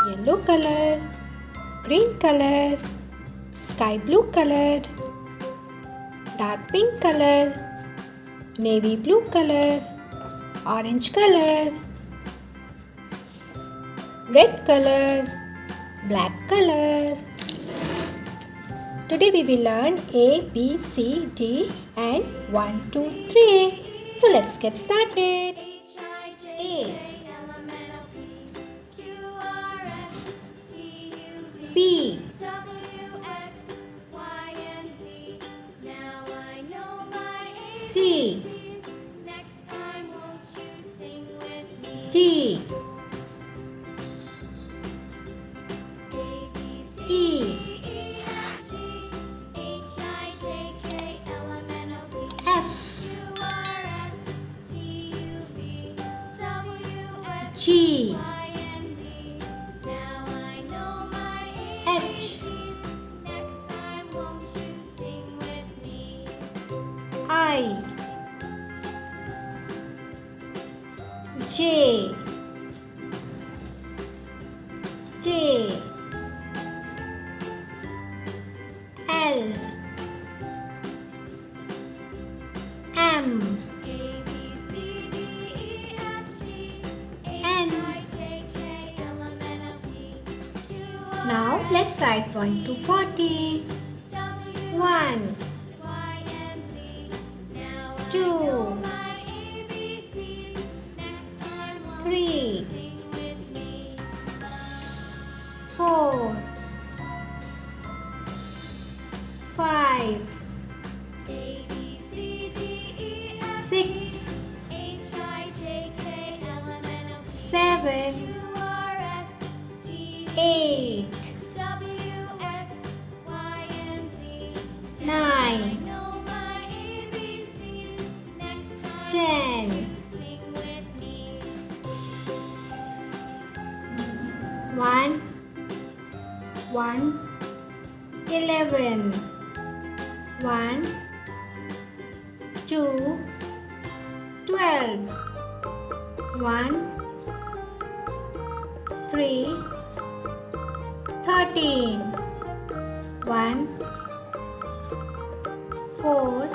yellow color, green color, sky blue color, dark pink color, navy blue color, orange color, red color, black color. Today we will learn A, B, C, D and 1, 2, 3. So let's get started. A, B, C, D, E, F, G, H, I, J, K, L, M, N. Now let's write 1 to 14. 1, 2, 3, 4, 5, 6, 7, 8, 9, 10, 1, 11, 1, 2, 12, 1, 3, 13, 1, 4,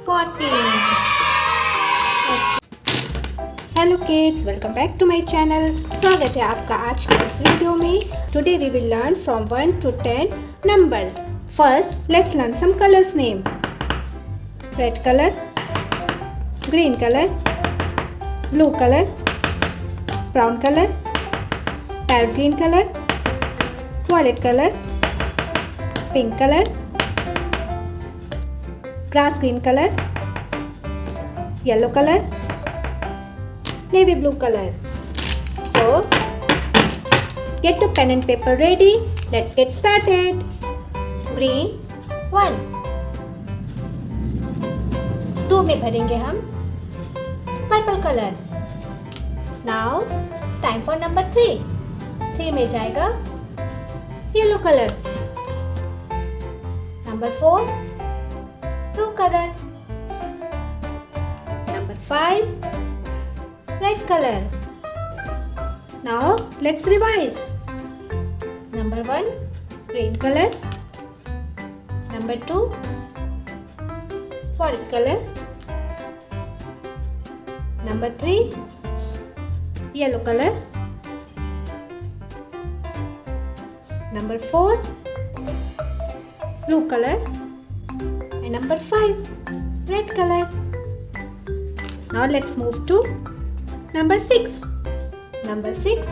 14. Hello kids, welcome back to my channel. स्वागत है आपका आज के इस video में। Today we will learn from 1 to 10 numbers. First, let's learn some colors name. Red color, green color, blue color, brown color, parrot green color, violet color, pink color, grass green color, yellow color, navy blue color. So, get the pen and paper ready. Let's get started. Green 1. 2 में भरेंगे हम purple colour. Now, it's time for number 3. 3 में जाएगा yellow colour. Number 4, blue color. Number 5, red color. Now let's revise. Number 1, green color. Number 2, violet color. Number 3, yellow color. Number 4, blue color. And number 5, red color. Now let's move to number 6. Number 6,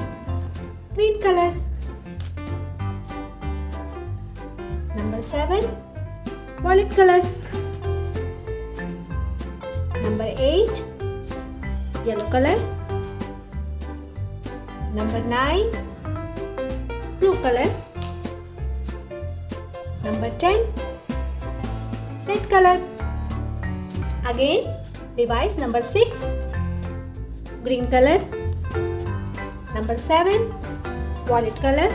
green color. Number 7, violet color. Number 8, yellow color. Number 9, blue color. Number 10, red color. Again, revise. Number 6, green color. Number 7, violet color.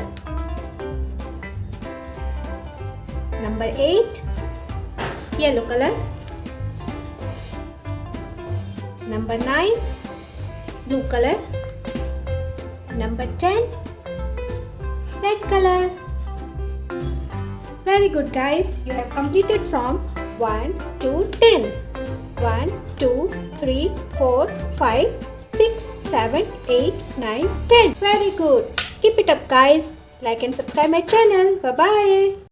Number 8, yellow color. Number 9, blue color. Number 10. Red color. Very good guys. You have completed from 1 to 10. 1, 2, 3, 4, 5, 6, 7, 8, 9, 10. Very good. Keep it up guys. Like and subscribe my channel. Bye bye.